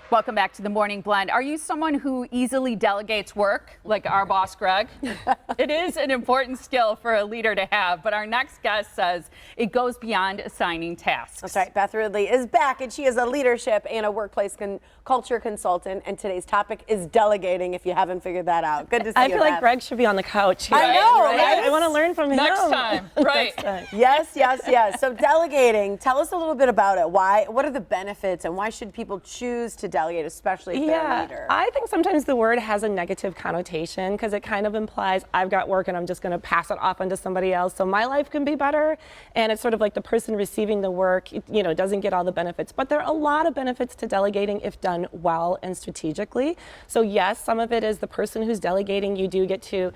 Welcome back to the Morning Blend. Are you someone who easily delegates work, like our boss, Greg? It is an important skill for a leader to have, but our next guest says it goes beyond assigning tasks. That's right. Beth Ridley is back, and she is a leadership and a workplace culture consultant, and today's topic is delegating, if you haven't figured that out. Good to see you, I feel like Beth. Greg should be on the couch here. I know, right? I want to learn from him. Next time, right. Next time. Yes. So delegating, tell us a little bit about it. What are the benefits, and why should people choose to delegate, especially if they're a leader? I think sometimes the word has a negative connotation because it kind of implies I've got work and I'm just going to pass it off onto somebody else so my life can be better. And it's sort of like the person receiving the work, doesn't get all the benefits. But there are a lot of benefits to delegating if done well and strategically. So yes, some of it is the person who's delegating, you do get to,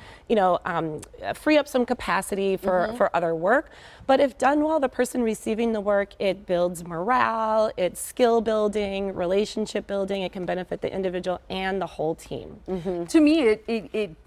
free up some capacity for other work. But if done well, the person receiving the work, it builds morale, it's skill building, relationship building. It can benefit the individual and the whole team. To me,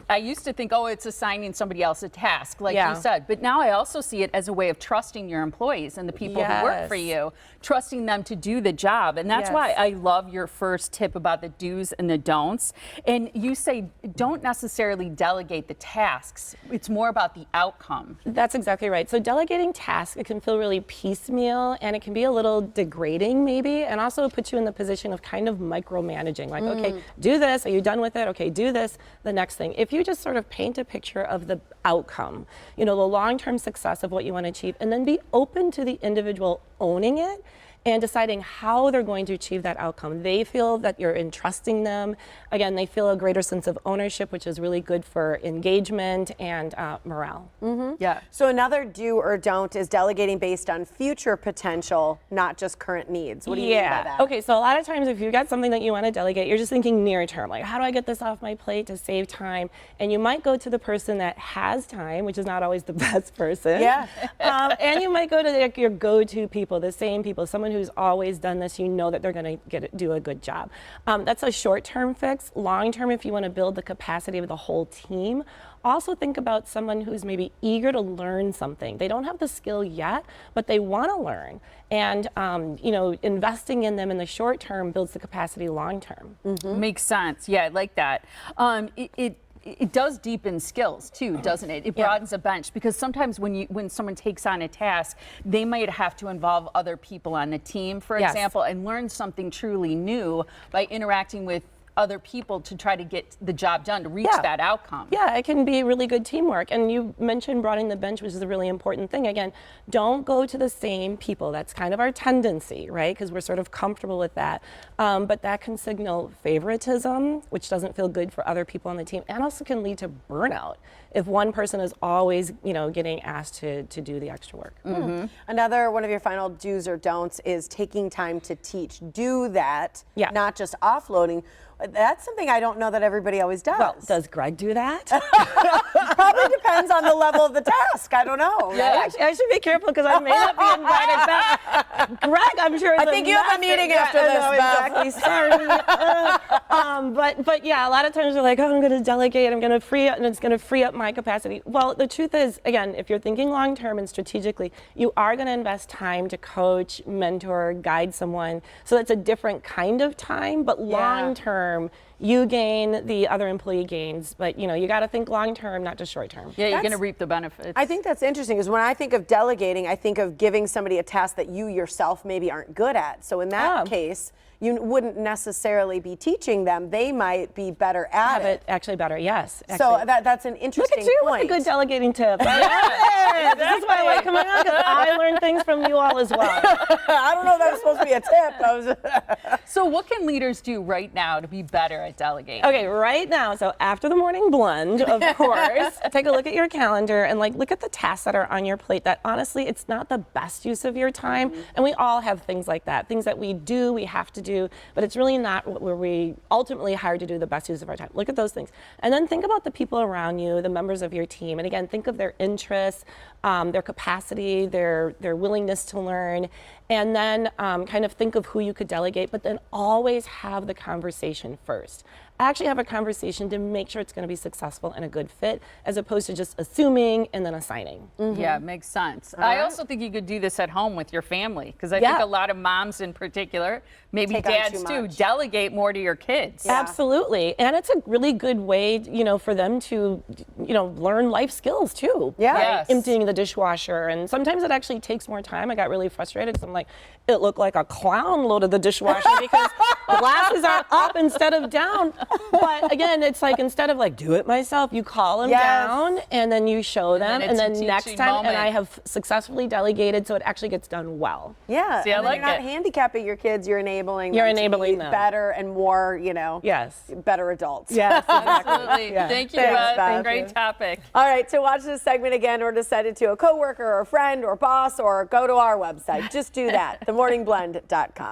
I used to think, it's assigning somebody else a task, like you said. But now I also see it as a way of trusting your employees and the people who work for you, trusting them to do the job. And that's why I love your first tip about the do's and the don'ts. And you say, don't necessarily delegate the tasks. It's more about the outcome. That's exactly right. So delegating tasks, it can feel really piecemeal and it can be a little degrading maybe, and also put you in the position of kind of micromanaging. Like, okay, do this. Are you done with it? Okay, do this. The next thing. If you just sort of paint a picture of the outcome, the long-term success of what you want to achieve, and then be open to the individual owning it and deciding how they're going to achieve that outcome. They feel that you're entrusting them. Again, they feel a greater sense of ownership, which is really good for engagement and morale. Yeah. So another do or don't is delegating based on future potential, not just current needs. What do you mean by that? Okay, so a lot of times if you've got something that you want to delegate, you're just thinking near term, like how do I get this off my plate to save time? And you might go to the person that has time, which is not always the best person. Yeah. And you might go to your go-to people, the same people, someone who's always done this, that they're going to do a good job. That's a short-term fix. Long-term, if you want to build the capacity of the whole team, also think about someone who's maybe eager to learn something. They don't have the skill yet, but they want to learn. And, investing in them in the short term builds the capacity long-term. Makes sense. Yeah, I like that. It does deepen skills too, doesn't it? It broadens a bench, because sometimes when someone takes on a task, they might have to involve other people on the team, for example, and learn something truly new by interacting with other people to try to get the job done, to reach that outcome. Yeah, it can be really good teamwork. And you mentioned broadening the bench, which is a really important thing. Again, don't go to the same people. That's kind of our tendency, right? Because we're sort of comfortable with that. But that can signal favoritism, which doesn't feel good for other people on the team, and also can lead to burnout if one person is always, getting asked to do the extra work. Another one of your final do's or don'ts is taking time to teach. Do that, not just offloading. That's something I don't know that everybody always does. Well, does Greg do that? Probably depends on the level of the task. I don't know. Yeah, actually, I should be careful because I may not be invited back. Greg, I'm sure. I think you have a meeting after this, Beth. Sorry. But yeah, a lot of times we're like, I'm going to delegate, I'm going to free up, and it's going to free up my capacity. Well, the truth is, again, if you're thinking long term and strategically, you are going to invest time to coach, mentor, guide someone. So it's a different kind of time, but long term, you gain, the other employee gains, but you got to think long term, not just short term. Yeah, you're going to reap the benefits. I think that's interesting, because when I think of delegating, I think of giving somebody a task that you yourself maybe aren't good at. So in that case, you wouldn't necessily be teaching them. They might be better at it. Actually better, yes. So that's an interesting point. Look at you point. with a good delegating tip. This is why I like coming on, because I learn things from you all as well. I don't know if that was supposed to be a tip. So what can leaders do right now to be better at delegating? Okay, right now, so after the morning blend, of course, take a look at your calendar and look at the tasks that are on your plate that honestly, it's not the best use of your time. And we all have things like that, things that we have to do, but it's really not what we ultimately hired to do the best use of our time. Look at those things. And then think about the people around you, the members of your team. And again, think of their interests, their capacity, their willingness to learn. And then kind of think of who you could delegate, but then always have the conversation first. actually have a conversation to make sure it's going to be successful and a good fit, as opposed to just assuming and then assigning. Yeah, it makes sense. I also think you could do this at home with your family, because I think a lot of moms in particular, maybe dads too, delegate more to your kids. Yeah. Absolutely. And it's a really good way, for them to, learn life skills too. Yeah. Right? Emptying the dishwasher. And sometimes it actually takes more time. I got really frustrated because I'm like, it looked like a clown loaded the dishwasher because the glasses are up instead of down. But again, it's like, instead of like, do it myself, you call them down and then you show them. And then next time, and I have successfully delegated so it actually gets done well. Yeah. See, I like you're not handicapping your kids, you're enabling them to be better and more, better adults. Yes, absolutely. Thank you, Beth. Great topic. All right, to watch this segment again or to send it to a coworker or a friend or boss or go to our website, just do that, themorningblend.com.